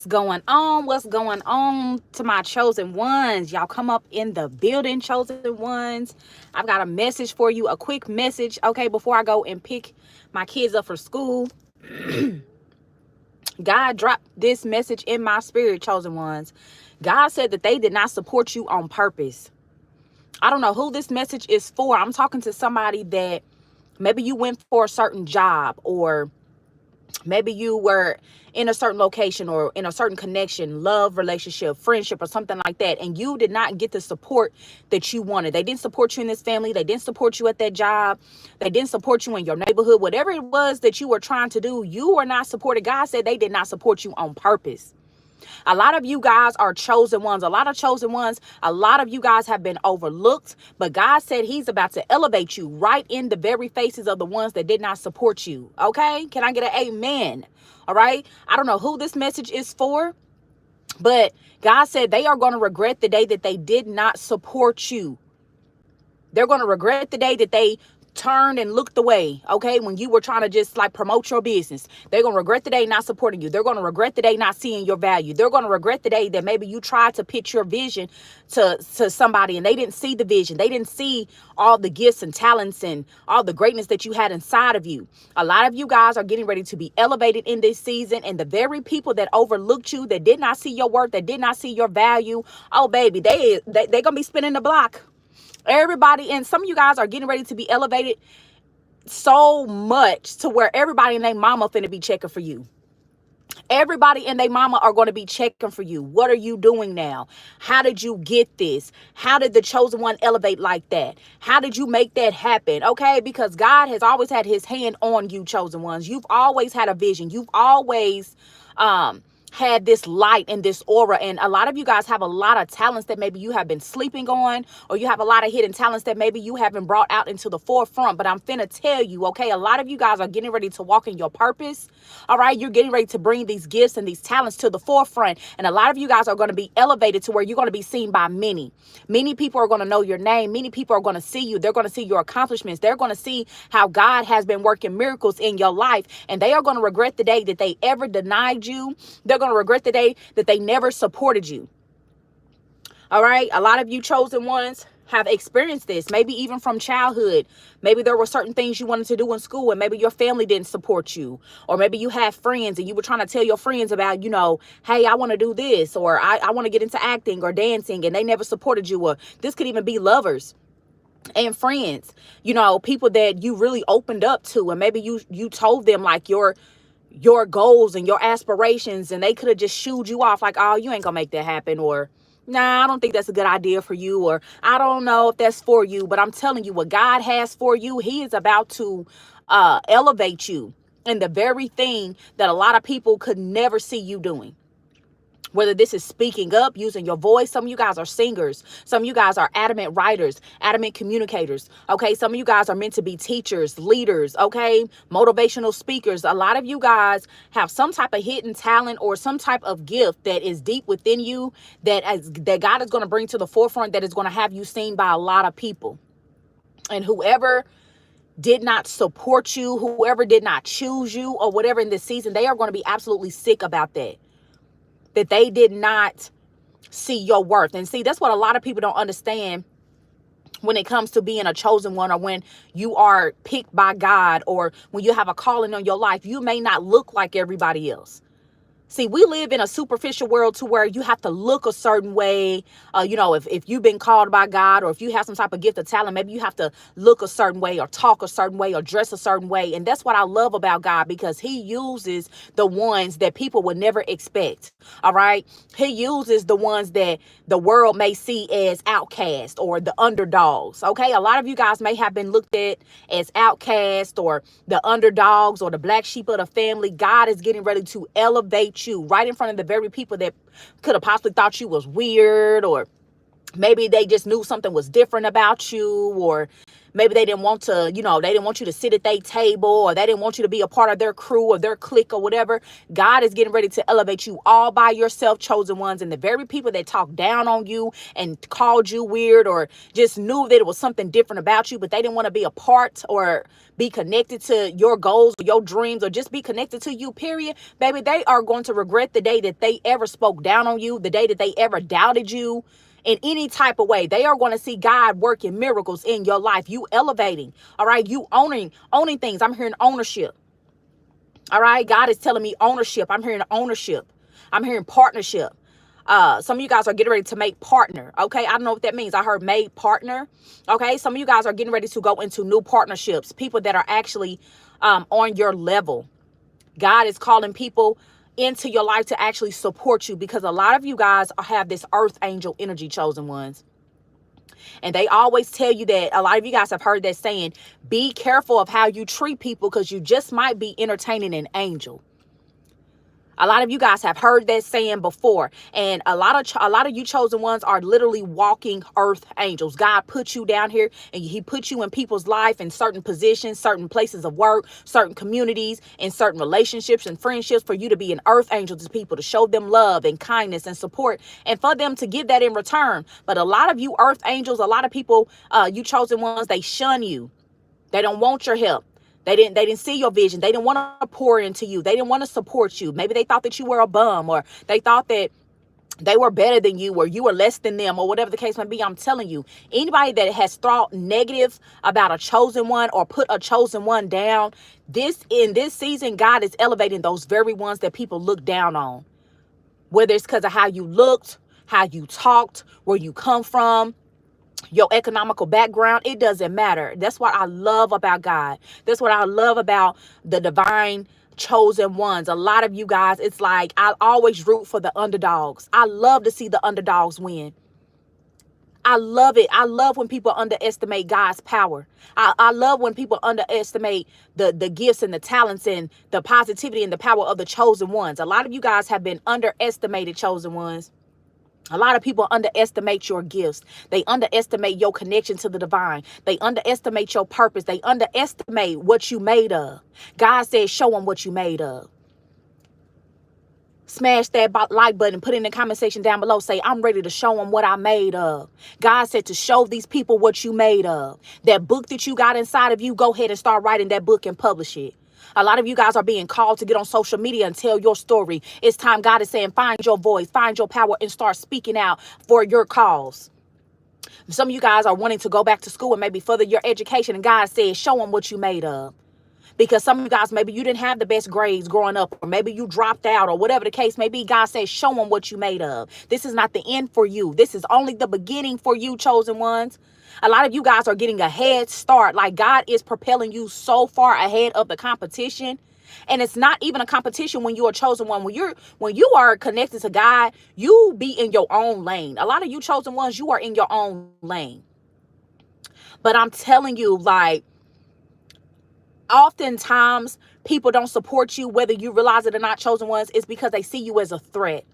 Going on? What's going on to my chosen ones? Y'all come up in the building, chosen ones. I've got a message for you, a quick message, okay, before I go and pick my kids up for school. God dropped this message in my spirit, chosen ones. God said that they did not support you on purpose. I don't know who this message is for. I'm talking to somebody that maybe you went for a certain job, or maybe you were in a certain location or in a certain connection, love, relationship, friendship, or something like that, and you did not get the support that you wanted. They didn't support you in this family. They didn't support you at that job. They didn't support you in your neighborhood. Whatever it was that you were trying to do, you were not supported. God said they did not support you on purpose. A lot of you guys are chosen ones. A lot of chosen ones. A lot of you guys have been overlooked. But God said he's about to elevate you right in the very faces of the ones that did not support you. Okay? Can I get an amen? All right? I don't know who this message is for, but God said they are going to regret the day that they did not support you. They're going to regret the day that they turned and looked away, okay, when you were trying to just like promote your business. They're going to regret the day not supporting you. They're going to regret the day not seeing your value. They're going to regret the day that maybe you tried to pitch your vision to somebody and they didn't see the vision. They didn't see all the gifts and talents and all the greatness that you had inside of you. A lot of you guys are getting ready to be elevated in this season, and the very people that overlooked you, that did not see your worth, that did not see your value, oh baby, they're going to be spinning the block. Everybody, and some of you guys are getting ready to be elevated so much to where everybody and their mama finna be checking for you. Everybody and their mama are going to be checking for you. What are you doing now? How did you get this? How did the chosen one elevate like that? How did you make that happen? Okay, because God has always had his hand on you, chosen ones. You've always had a vision. You've always had this light and this aura, and a lot of you guys have a lot of talents that maybe you have been sleeping on, or you have a lot of hidden talents that maybe you haven't brought out into the forefront. But I'm finna tell you, okay, a lot of you guys are getting ready to walk in your purpose. All right, you're getting ready to bring these gifts and these talents to the forefront, and a lot of you guys are going to be elevated to where you're going to be seen by many people are going to know your name. Many people are going to see you. They're going to see your accomplishments. They're going to see how God has been working miracles in your life, and they are going to regret the day that they ever denied you. They're going to regret the day that they never supported you. All right. A lot of you chosen ones have experienced this, maybe even from childhood. Maybe there were certain things you wanted to do in school and maybe your family didn't support you. Or maybe you had friends and you were trying to tell your friends about, hey, I want to do this, or I want to get into acting or dancing, and they never supported you. Or this could even be lovers and friends, people that you really opened up to, and maybe you told them like your goals and your aspirations, and they could have just shooed you off like, oh, you ain't gonna make that happen, or nah, I don't think that's a good idea for you, or I don't know if that's for you. But I'm telling you, what God has for you, he is about to elevate you in the very thing that a lot of people could never see you doing. Whether this is speaking up, using your voice. Some of you guys are singers. Some of you guys are adamant writers, adamant communicators. Okay. Some of you guys are meant to be teachers, leaders. Okay. Motivational speakers. A lot of you guys have some type of hidden talent or some type of gift that is deep within you that God is going to bring to the forefront, that is going to have you seen by a lot of people. And whoever did not support you, whoever did not choose you or whatever in this season, they are going to be absolutely sick about that they did not see your worth. And see, that's what a lot of people don't understand when it comes to being a chosen one, or when you are picked by God, or when you have a calling on your life. You may not look like everybody else. See, we live in a superficial world to where you have to look a certain way. If you've been called by God, or if you have some type of gift or talent, maybe you have to look a certain way, or talk a certain way, or dress a certain way. And that's what I love about God, because he uses the ones that people would never expect. All right. He uses the ones that the world may see as outcast or the underdogs. Okay. A lot of you guys may have been looked at as outcast or the underdogs or the black sheep of the family. God is getting ready to elevate you right in front of the very people that could have possibly thought you was weird, or maybe they just knew something was different about you, or Maybe they didn't want to, they didn't want you to sit at their table, or they didn't want you to be a part of their crew or their clique or whatever. God is getting ready to elevate you all by yourself, chosen ones. And the very people that talked down on you and called you weird, or just knew that it was something different about you, but they didn't want to be a part or be connected to your goals or your dreams, or just be connected to you, period, baby, they are going to regret the day that they ever spoke down on you, the day that they ever doubted you in any type of way. They are going to see God working miracles in your life. You elevating, all right? You owning things. I'm hearing ownership, all right? God is telling me ownership. I'm hearing ownership. I'm hearing partnership. Some of you guys are getting ready to make partner. Okay. I don't know what that means. I heard made partner. Okay. Some of you guys are getting ready to go into new partnerships, people that are actually on your level. God is calling people into your life to actually support you, because a lot of you guys have this earth angel energy, chosen ones. And they always tell you that, a lot of you guys have heard that saying, be careful of how you treat people, because you just might be entertaining an angel. A lot of you guys have heard that saying before, and a lot of you chosen ones are literally walking earth angels. God put you down here, and he put you in people's life in certain positions, certain places of work, certain communities, and certain relationships and friendships for you to be an earth angel to people, to show them love and kindness and support, and for them to give that in return. But a lot of you earth angels, a lot of people, you chosen ones, they shun you. They don't want your help. They didn't see your vision. They didn't want to pour into you. They didn't want to support you. Maybe they thought that you were a bum, or they thought that they were better than you, or you were less than them, or whatever the case may be. I'm telling you, anybody that has thought negative about a chosen one or put a chosen one down, in this season, God is elevating those very ones that people look down on. Whether it's because of how you looked, how you talked, where you come from, your economical background, it doesn't matter. That's what I love about God. That's what I love about the divine chosen ones. A lot of you guys, it's like, I always root for the underdogs. I love to see the underdogs win. I love it. I love when people underestimate God's power. I love when people underestimate the gifts and the talents and the positivity and the power of the chosen ones. A lot of you guys have been underestimated, chosen ones. A lot of people underestimate your gifts. They underestimate your connection to the divine. They underestimate your purpose. They underestimate what you made of. God said, show them what you made of. Smash that like button. Put it in the comment section down below. Say, I'm ready to show them what I made of. God said to show these people what you made of. That book that you got inside of you, go ahead and start writing that book and publish it. A lot of you guys are being called to get on social media and tell your story. It's time. God is saying, find your voice, find your power, and start speaking out for your cause. Some of you guys are wanting to go back to school and maybe further your education. And God says, show them what you made of. Because some of you guys, maybe you didn't have the best grades growing up, or maybe you dropped out, or whatever the case may be. God says, show them what you made of. This is not the end for you. This is only the beginning for you, chosen ones. A lot of you guys are getting a head start. Like, God is propelling you so far ahead of the competition. And it's not even a competition when you are chosen one. When you are connected to God, you be in your own lane. A lot of you chosen ones, you are in your own lane. But I'm telling you, like, oftentimes people don't support you, whether you realize it or not, chosen ones, is because they see you as a threat.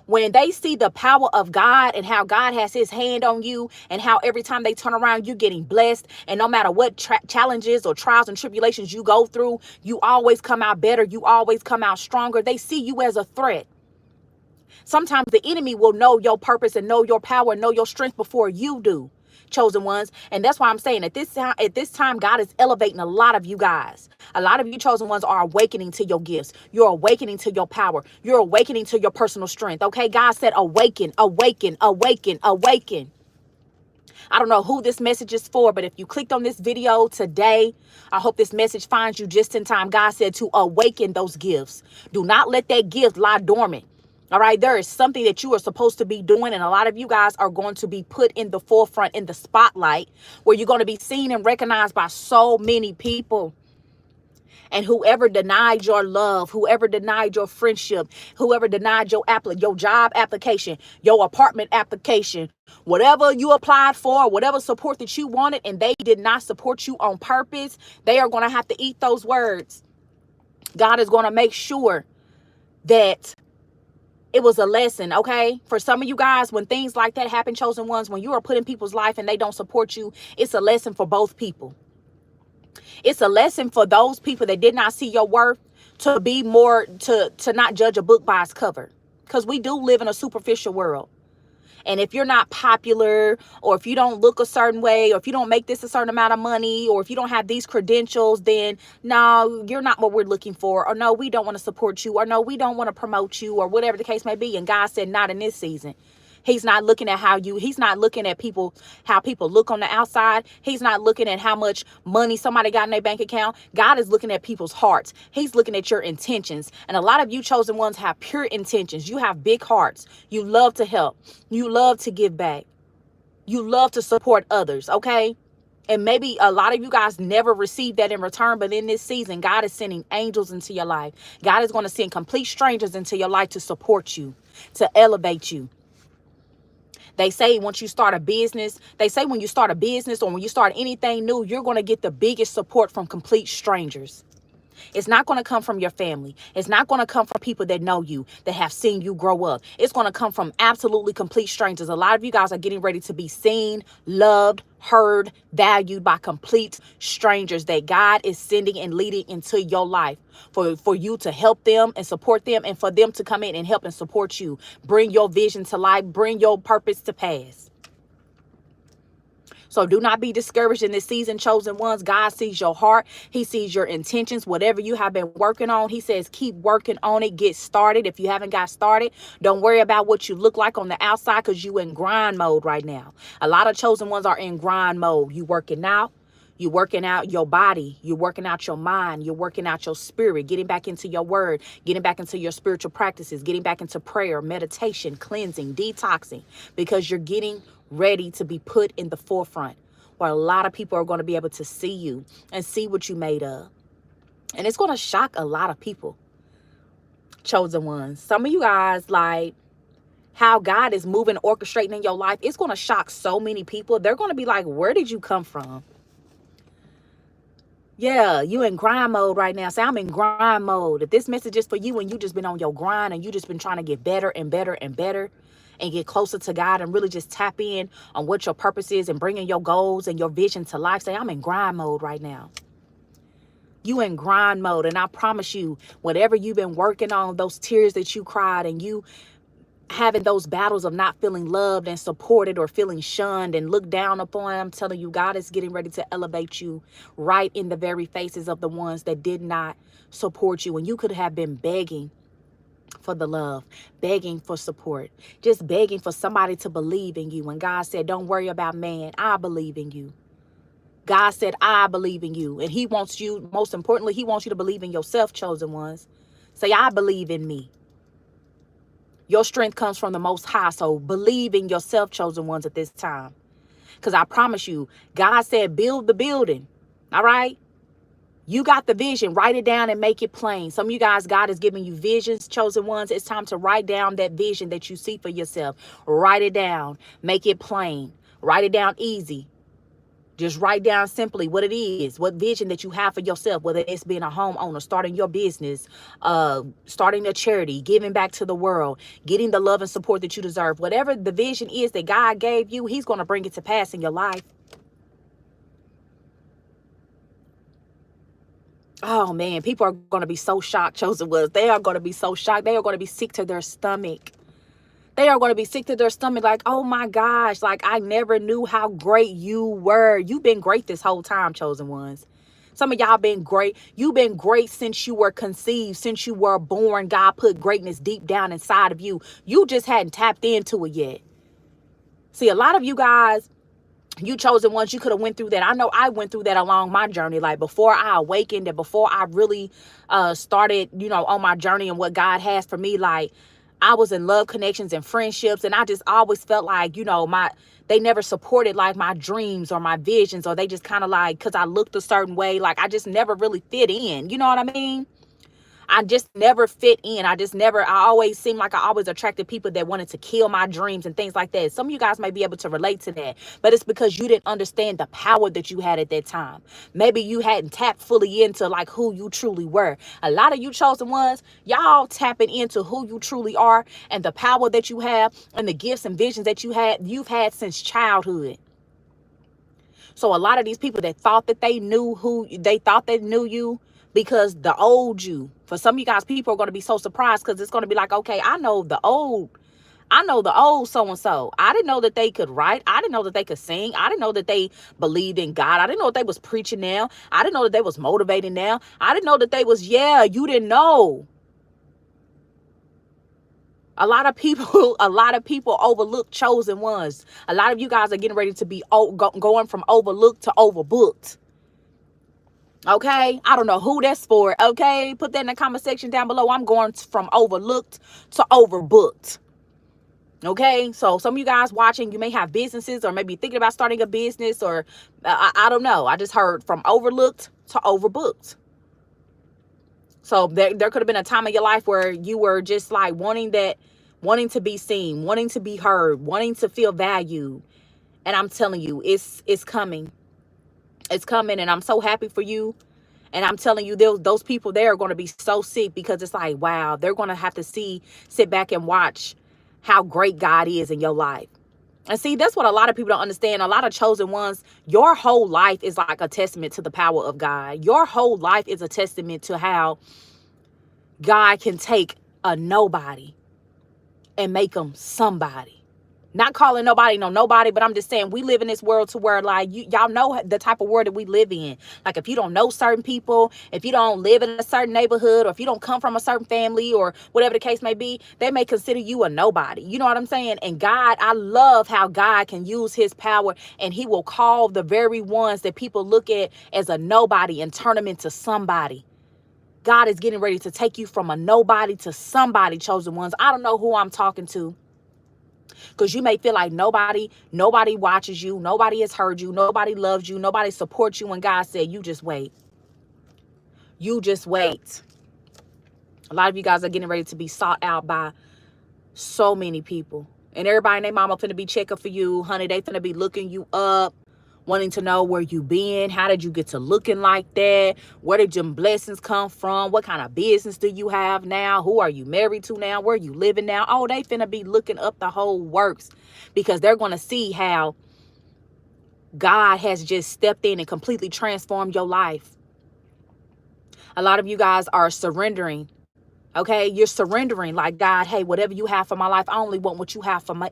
When they see the power of God and how God has his hand on you, and how every time they turn around, you're getting blessed. And no matter what challenges or trials and tribulations you go through, you always come out better. You always come out stronger. They see you as a threat. Sometimes the enemy will know your purpose and know your power and know your strength before you do, chosen ones. And that's why I'm saying at this time, God is elevating a lot of you guys. A lot of you chosen ones are awakening to your gifts. You're awakening to your power. You're awakening to your personal strength. Okay. God said, awaken, awaken, awaken, awaken. I don't know who this message is for, but if you clicked on this video today, I hope this message finds you just in time. God said to awaken those gifts. Do not let that gift lie dormant. All right, there is something that you are supposed to be doing, and a lot of you guys are going to be put in the forefront, in the spotlight, where you're going to be seen and recognized by so many people. And whoever denied your love, whoever denied your friendship, whoever denied your job application, your apartment application, whatever you applied for, whatever support that you wanted, and they did not support you on purpose, they are going to have to eat those words. God is going to make sure that It was a lesson, okay? For some of you guys, when things like that happen, chosen ones, when you are put in people's life and they don't support you, it's a lesson for both people. It's a lesson for those people that did not see your worth to be more, to not judge a book by its cover. Because we do live in a superficial world. And if you're not popular, or if you don't look a certain way, or if you don't make this a certain amount of money, or if you don't have these credentials, then no, you're not what we're looking for. Or no, we don't want to support you. Or no, we don't want to promote you, or whatever the case may be. And God said, not in this season. He's not looking at he's not looking at people, how people look on the outside. He's not looking at how much money somebody got in their bank account. God is looking at people's hearts. He's looking at your intentions. And a lot of you chosen ones have pure intentions. You have big hearts. You love to help. You love to give back. You love to support others, okay? And maybe a lot of you guys never received that in return, but in this season, God is sending angels into your life. God is going to send complete strangers into your life to support you, to elevate you. They say once you start a business, when you start a business or when you start anything new, you're going to get the biggest support from complete strangers. It's not going to come from your family. It's not going to come from people that know you, that have seen you grow up. It's going to come from absolutely complete strangers. A lot of you guys are getting ready to be seen, loved, heard, valued by complete strangers that God is sending and leading into your life for you to help them and support them, and for them to come in and help and support you. Bring your vision to life. Bring your purpose to pass. So do not be discouraged in this season, chosen ones. God sees your heart. He sees your intentions, whatever you have been working on. He says, keep working on it. Get started. If you haven't got started, don't worry about what you look like on the outside, because you in grind mode right now. A lot of chosen ones are in grind mode. You working out. You're working out your body. You're working out your mind. You're working out your spirit, getting back into your word, getting back into your spiritual practices, getting back into prayer, meditation, cleansing, detoxing, because you're getting ready to be put in the forefront where a lot of people are going to be able to see you and see what you made of. And it's going to shock a lot of people, chosen ones. Some of you guys, like how God is moving, orchestrating in your life, it's going to shock so many people. They're going to be like, where did you come from? Yeah, you in grind mode right now. Say, I'm in grind mode. If this message is for you and you just been on your grind and you just been trying to get better and better and better and get closer to God and really just tap in on what your purpose is and bringing your goals and your vision to life, say, I'm in grind mode right now. You in grind mode. And I promise you, whatever you've been working on, those tears that you cried and you having those battles of not feeling loved and supported or feeling shunned and looked down upon, I'm telling you, God is getting ready to elevate you right in the very faces of the ones that did not support you. And you could have been begging for the love, begging for support, just begging for somebody to believe in you. And God said, don't worry about man. I believe in you. God said, I believe in you. And he wants you, most importantly, he wants you to believe in yourself, chosen ones. Say, I believe in me. Your strength comes from the Most High. So believe in yourself, chosen ones, at this time. Because I promise you, God said, build the building. All right. You got the vision. Write it down and make it plain. Some of you guys, God is giving you visions, chosen ones. It's time to write down that vision that you see for yourself. Write it down. Make it plain. Write it down easy. Just write down simply what it is, what vision that you have for yourself, whether it's being a homeowner, starting your business, starting a charity, giving back to the world, getting the love and support that you deserve. Whatever the vision is that God gave you, he's going to bring it to pass in your life. Oh, man, people are going to be so shocked, chosen ones. They are going to be so shocked. They are going to be sick to their stomach. They are going to be sick to their stomach like, oh my gosh, like I never knew how great you were. You've been great this whole time, chosen ones. Some of y'all been great. You've been great since you were conceived, since you were born. God put greatness deep down inside of you. You just hadn't tapped into it yet. See, a lot of you guys, you chosen ones, you could have went through that. I know I went through that along my journey. Like before I awakened and before I really started, on my journey and what God has for me, like I was in love connections and friendships, and I just always felt like, they never supported like my dreams or my visions, or they just kind of like, because I looked a certain way, like I just never really fit in. You know what I mean? I just never fit in. I always seemed like I always attracted people that wanted to kill my dreams and things like that. Some of you guys may be able to relate to that, but it's because you didn't understand the power that you had at that time. Maybe you hadn't tapped fully into like who you truly were. A lot of you chosen ones, y'all tapping into who you truly are and the power that you have and the gifts and visions that you've had since childhood. So a lot of these people that thought that they knew you because the old you. For some of you guys, people are going to be so surprised because it's going to be like, okay, I know the old so-and-so. I didn't know that they could write. I didn't know that they could sing. I didn't know that they believed in God. I didn't know that they was preaching now. I didn't know that they was motivating now. I didn't know that they was, you didn't know. A lot of people overlook chosen ones. A lot of you guys are getting ready to be going from overlooked to overbooked. Okay, I don't know who that's for. Okay, put that in the comment section down below. I'm going from overlooked to overbooked. Okay, so some of you guys watching, you may have businesses or maybe thinking about starting a business, or I don't know. I just heard from overlooked to overbooked. So there could have been a time in your life where you were just like wanting to be seen, wanting to be heard, wanting to feel valued. And I'm telling you, it's coming. It's coming, and I'm so happy for you. And I'm telling you, those people there are going to be so sick because it's like, wow, they're going to have to sit back and watch how great God is in your life. And see, that's what a lot of people don't understand. A lot of chosen ones, your whole life is like a testament to the power of God. Your whole life is a testament to how God can take a nobody and make them somebody. Not calling nobody nobody, but I'm just saying we live in this world to where like y'all know the type of world that we live in. Like if you don't know certain people, if you don't live in a certain neighborhood, or if you don't come from a certain family or whatever the case may be, they may consider you a nobody. You know what I'm saying? And God, I love how God can use his power and he will call the very ones that people look at as a nobody and turn them into somebody. God is getting ready to take you from a nobody to somebody, chosen ones. I don't know who I'm talking to. Because you may feel like nobody watches you, nobody has heard you, nobody loves you, nobody supports you. When God said, you just wait. You just wait. A lot of you guys are getting ready to be sought out by so many people. And everybody and their mama finna be checking for you. Honey, they finna be looking you up, wanting to know where you been. How did you get to looking like that? Where did your blessings come from? What kind of business do you have now? Who are you married to now? Where are you living now? Oh, they finna be looking up the whole works because they're going to see how God has just stepped in and completely transformed your life. A lot of you guys are surrendering. Okay, you're surrendering like, God, hey, whatever you have for my life, I only want what you have I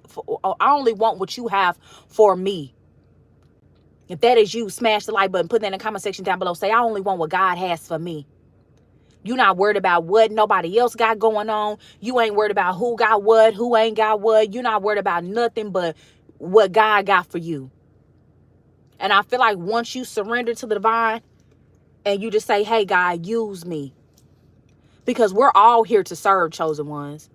only want what you have for me. If that is you, smash the like button, put that in the comment section down below. Say, I only want what God has for me. You're not worried about what nobody else got going on. You ain't worried about who got what, who ain't got what. You're not worried about nothing but what God got for you. And I feel like once you surrender to the divine and you just say, hey, God, use me. Because we're all here to serve, chosen ones.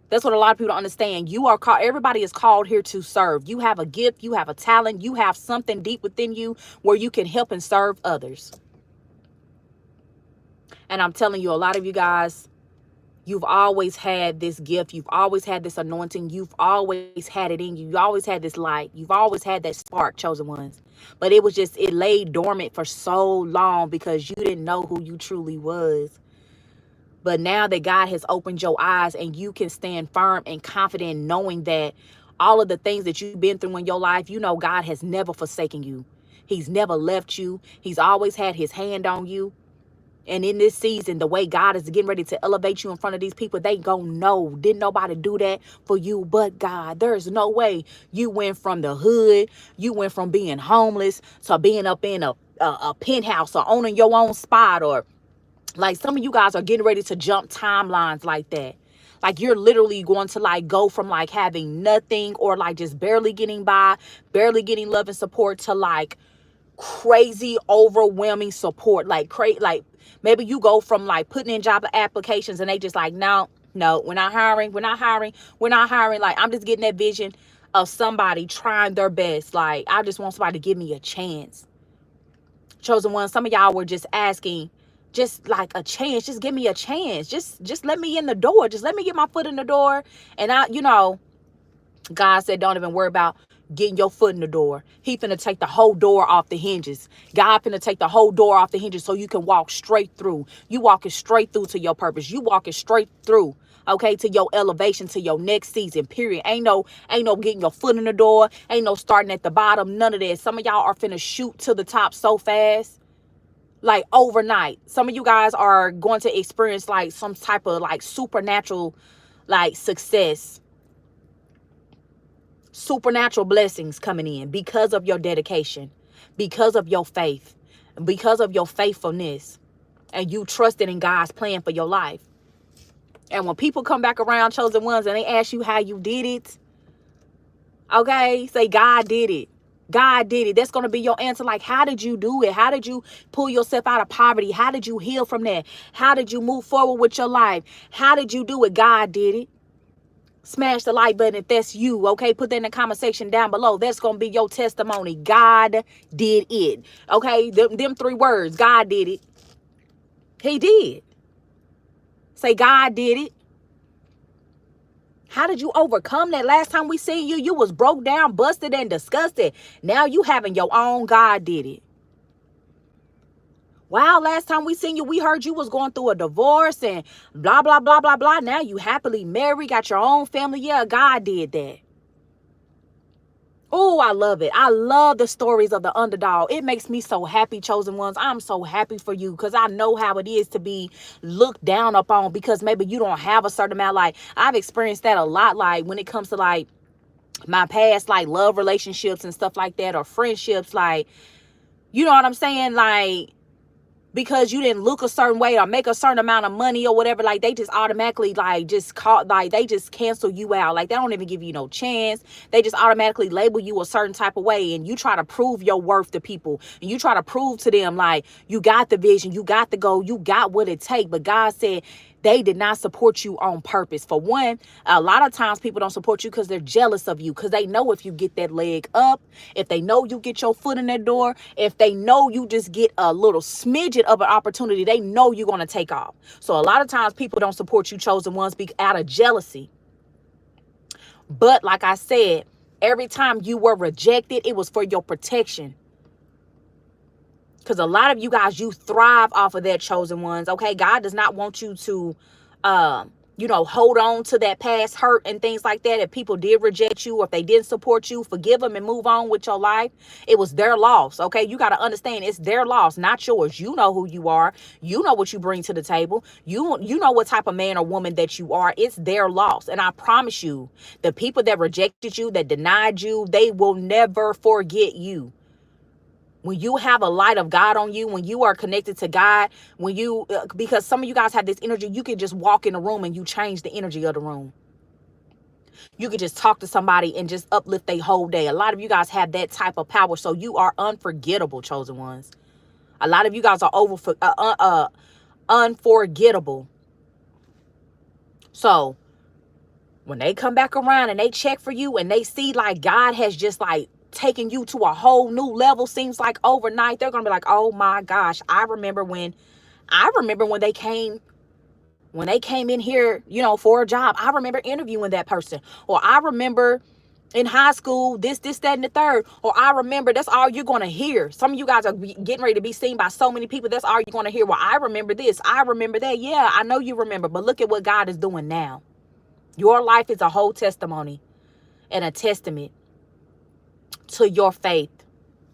That's what a lot of people don't understand. You are called, everybody is called here to serve. You have a gift, you have a talent, you have something deep within you where you can help and serve others. And I'm telling you, a lot of you guys, you've always had this gift. You've always had this anointing. You've always had it in you. You always had this light. You've always had that spark, chosen ones. But it lay dormant for so long because you didn't know who you truly was. But now that God has opened your eyes and you can stand firm and confident knowing that all of the things that you've been through in your life, you know God has never forsaken you. He's never left you. He's always had his hand on you. And in this season, the way God is getting ready to elevate you in front of these people, they gonna know. Didn't nobody do that for you but God. There's no way you went from the hood, you went from being homeless to being up in a penthouse or owning your own spot, or like some of you guys are getting ready to jump timelines like that. Like you're literally going to like go from like having nothing or like just barely getting by, barely getting love and support to like crazy overwhelming support. Like maybe you go from like putting in job applications and they just like, no, we're not hiring. Like I'm just getting that vision of somebody trying their best. Like I just want somebody to give me a chance. Chosen one, some of y'all were just asking just like a chance. Just give me a chance. Just let me in the door. Just let me get my foot in the door. And God said, don't even worry about getting your foot in the door. He finna take the whole door off the hinges. God finna take the whole door off the hinges so you can walk straight through. You walking straight through to your purpose. You walking straight through, okay, to your elevation, to your next season, period. Ain't no getting your foot in the door. Ain't no starting at the bottom. None of that. Some of y'all are finna shoot to the top so fast, like overnight. Some of you guys are going to experience like some type of like supernatural like success, supernatural blessings coming in because of your dedication, because of your faith, because of your faithfulness, and you trusted in God's plan for your life. And when people come back around, chosen ones, and they ask you how you did it, okay, say God did it. God did it. That's going to be your answer. Like, how did you do it? How did you pull yourself out of poverty? How did you heal from that? How did you move forward with your life? How did you do it? God did it. Smash the like button if that's you, okay? Put that in the comment section down below. That's going to be your testimony. God did it, okay? Them 3 words, God did it. He did. Say, God did it. How did you overcome that? Last time we seen you, you was broke down, busted, and disgusted. Now you having your own. God did it. Wow, last time we seen you, we heard you was going through a divorce and blah, blah, blah, blah, blah. Now you happily married, got your own family. Yeah, God did that. Oh, I love it. I love the stories of the underdog. It makes me so happy, chosen ones. I'm so happy for you because I know how it is to be looked down upon because maybe you don't have a certain amount. Like, I've experienced that a lot, like when it comes to like my past, like love relationships and stuff like that, or friendships, like, you know what I'm saying? Like, because you didn't look a certain way or make a certain amount of money or whatever, like they just automatically like just caught, like they just cancel you out. Like they don't even give you no chance. They just automatically label you a certain type of way, and you try to prove your worth to people, and you try to prove to them like you got the vision, you got the goal, you got what it takes. But God said they did not support you on purpose. For one, a lot of times people don't support you because they're jealous of you, because they know if you get that leg up, if they know you get your foot in that door, if they know you just get a little smidget of an opportunity, they know you're going to take off. So a lot of times people don't support you, chosen ones, out of jealousy. But like I said, every time you were rejected, it was for your protection. Because a lot of you guys, you thrive off of that, chosen ones. Okay, God does not want you to, hold on to that past hurt and things like that. If people did reject you, or if they didn't support you, forgive them and move on with your life. It was their loss. Okay, you got to understand it's their loss, not yours. You know who you are. You know what you bring to the table. You know what type of man or woman that you are. It's their loss. And I promise you, the people that rejected you, that denied you, they will never forget you. When you have a light of God on you, when you are connected to God, when you, because some of you guys have this energy, you can just walk in a room and you change the energy of the room. You could just talk to somebody and just uplift their whole day. A lot of you guys have that type of power. So you are unforgettable, chosen ones. A lot of you guys are unforgettable. So when they come back around and they check for you and they see like God has just like taking you to a whole new level, seems like overnight, they're gonna be like, oh my gosh, I remember when they came in here, for a job. I remember interviewing that person. Or I remember in high school, this, that, and the third. Or I remember. That's all you're going to hear. Some of you guys are getting ready to be seen by so many people. That's all you're going to hear. Well, I remember this. I remember that. Yeah, I know you remember. But look at what God is doing now. Your life is a whole testimony and a testament to your faith.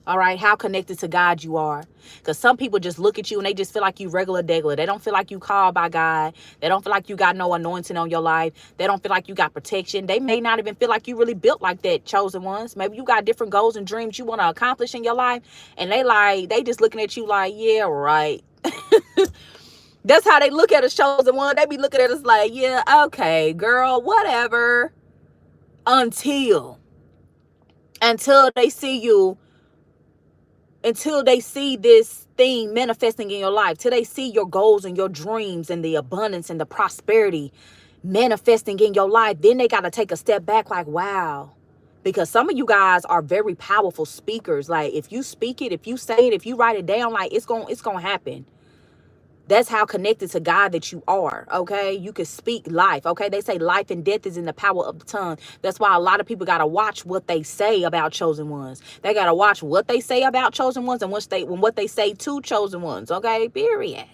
All right, how connected to God you are. Because some people just look at you and they just feel like you regular degular. They don't feel like you called by God. They don't feel like you got no anointing on your life. They don't feel like you got protection. They may not even feel like you really built like that, chosen ones. Maybe you got different goals and dreams you want to accomplish in your life. And they just looking at you like, yeah, right. That's how they look at us, chosen one. They be looking at us like, yeah, okay, girl, whatever. Until they see you. Until they see this thing manifesting in your life, till they see your goals and your dreams and the abundance and the prosperity manifesting in your life, then they got to take a step back like, wow. Because some of you guys are very powerful speakers. Like if you speak it, if you say it, if you write it down, like it's going to happen. That's how connected to God that you are, okay? You can speak life, okay? They say life and death is in the power of the tongue. That's why a lot of people got to watch what they say about chosen ones. They got to watch what they say about chosen ones and what they say to chosen ones, okay? Period.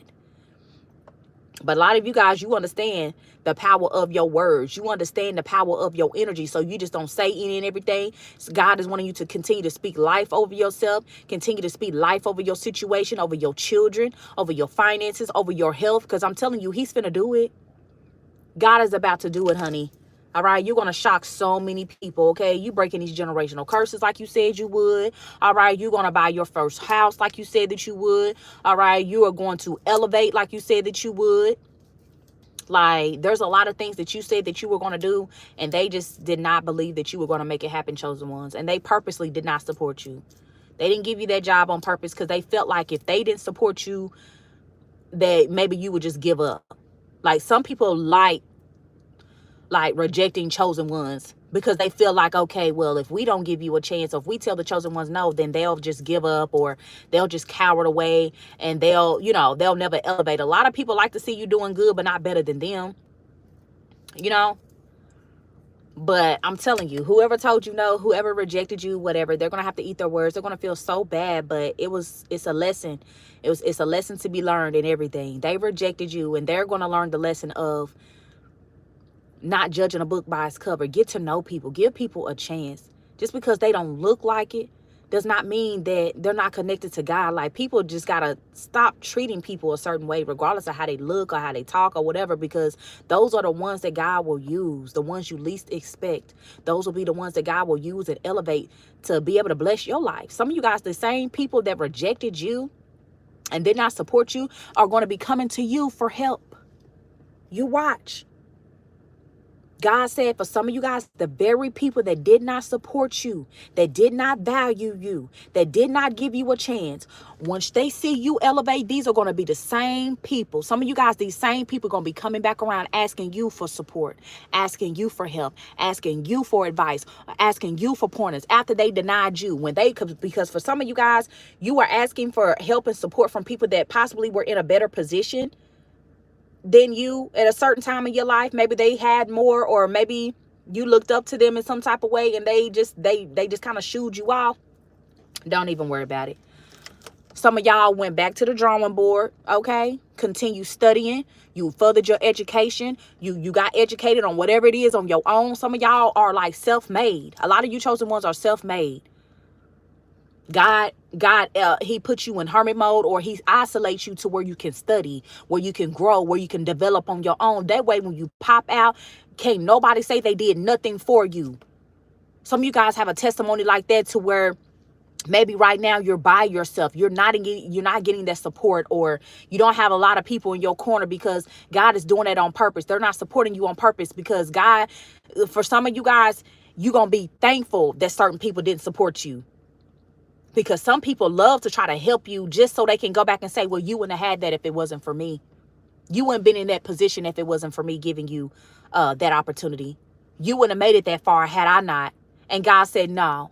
But a lot of you guys, you understand the power of your words. You understand the power of your energy. So you just don't say any and everything. So God is wanting you to continue to speak life over yourself. Continue to speak life over your situation, over your children, over your finances, over your health. Because I'm telling you, he's finna do it. God is about to do it, honey. All right, you're going to shock so many people, okay? You breaking these generational curses like you said you would. All right, you're going to buy your first house like you said that you would. All right, you are going to elevate like you said that you would. Like, there's a lot of things that you said that you were going to do, and they just did not believe that you were going to make it happen, chosen ones. And they purposely did not support you. They didn't give you that job on purpose because they felt like if they didn't support you, that maybe you would just give up. Like, some people like rejecting chosen ones because they feel like, okay, well, if we don't give you a chance, or if we tell the chosen ones no, then they'll just give up, or they'll just cower away, and they'll never elevate. A lot of people like to see you doing good, but not better than them, But I'm telling you, whoever told you no, whoever rejected you, whatever, they're going to have to eat their words. They're going to feel so bad, but it's a lesson. It's a lesson to be learned in everything. They rejected you, and they're going to learn the lesson of not judging a book by its cover. Get to know people. Give people a chance. Just because they don't look like it does not mean that they're not connected to God. Like, people just got to stop treating people a certain way, regardless of how they look or how they talk or whatever, because those are the ones that God will use, the ones you least expect. Those will be the ones that God will use and elevate to be able to bless your life. Some of you guys, the same people that rejected you and did not support you, are going to be coming to you for help. You watch. God said for some of you guys, the very people that did not support you, that did not value you, that did not give you a chance, once they see you elevate, these are going to be the same people. Some of you guys, these same people are going to be coming back around asking you for support, asking you for help, asking you for advice, asking you for pointers after they denied you. Because for some of you guys, you are asking for help and support from people that possibly were in a better position than you at a certain time in your life. Maybe they had more, or maybe you looked up to them in some type of way, and they just kind of shooed you off. Don't even worry about it. Some of y'all went back to the drawing board, okay? Continue studying. You furthered your education. You got educated on whatever it is on your own. Some of y'all are like self-made. A lot of you chosen ones are self-made. God, he puts you in hermit mode, or he isolates you to where you can study, where you can grow, where you can develop on your own. That way, when you pop out, can't nobody say they did nothing for you. Some of you guys have a testimony like that, to where maybe right now you're by yourself. You're not getting that support, or you don't have a lot of people in your corner, because God is doing that on purpose. They're not supporting you on purpose, because God, for some of you guys, you're going to be thankful that certain people didn't support you. Because some people love to try to help you just so they can go back and say, well, you wouldn't have had that if it wasn't for me. You wouldn't have been in that position if it wasn't for me giving you that opportunity. You wouldn't have made it that far had I not. And God said, no.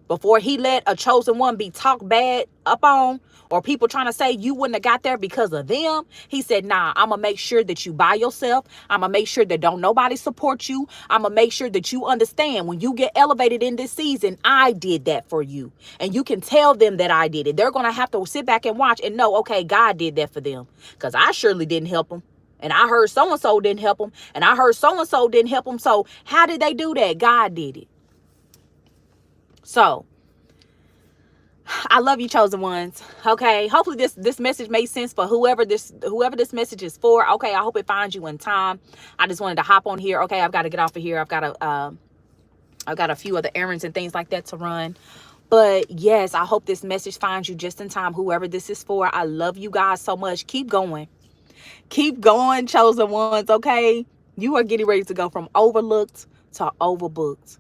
Before he let a chosen one be talked bad up on, or people trying to say you wouldn't have got there because of them, he said, nah, I'm going to make sure that you by yourself. I'm going to make sure that don't nobody support you. I'm going to make sure that you understand when you get elevated in this season, I did that for you. And you can tell them that I did it. They're going to have to sit back and watch and know, okay, God did that for them, because I surely didn't help them. And I heard so-and-so didn't help them. And I heard so-and-so didn't help them. So how did they do that? God did it. So I love you, chosen ones. Okay, hopefully this message made sense for whoever this message is for. Okay, I hope it finds you in time. I just wanted to hop on here. Okay, I've got to get off of here. I've got a few other errands and things like that to run. But yes, I hope this message finds you just in time, whoever this is for. I love you guys so much. Keep going. Keep going, chosen ones. Okay, you are getting ready to go from overlooked to overbooked.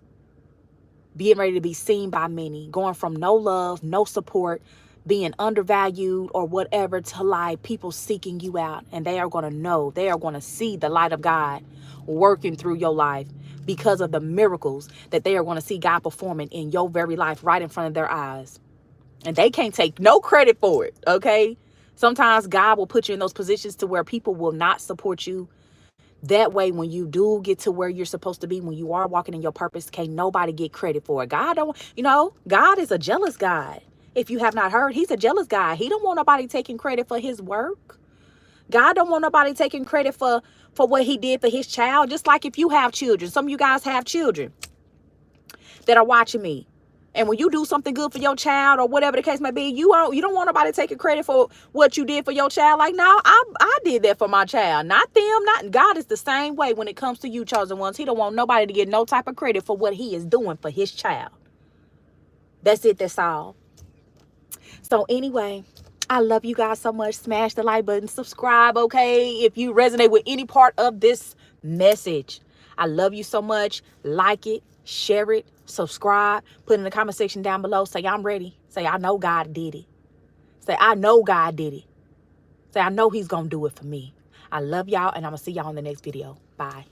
Being ready to be seen by many, going from no love, no support, being undervalued or whatever, to like people seeking you out, and they are going to know, they are going to see the light of God working through your life because of the miracles that they are going to see God performing in your very life right in front of their eyes. And they can't take no credit for it, okay? Sometimes God will put you in those positions to where people will not support you. That way, when you do get to where you're supposed to be, when you are walking in your purpose, can't nobody get credit for it. God don't, God is a jealous God. If you have not heard, he's a jealous God. He don't want nobody taking credit for his work. God don't want nobody taking credit for what he did for his child. Just like if you have children, some of you guys have children that are watching me. And when you do something good for your child or whatever the case may be, you don't want nobody taking credit for what you did for your child. Like, no, I did that for my child, not them. Not God is the same way when it comes to you, chosen ones. He don't want nobody to get no type of credit for what he is doing for his child. That's it. That's all. So anyway, I love you guys so much. Smash the like button, subscribe, okay? If you resonate with any part of this message, I love you so much. Like it, share it, subscribe, put in the comment section down below. Say, I'm ready. Say, I know God did it. Say, I know God did it. Say, I know he's going to do it for me. I love y'all, and I'm going to see y'all in the next video. Bye.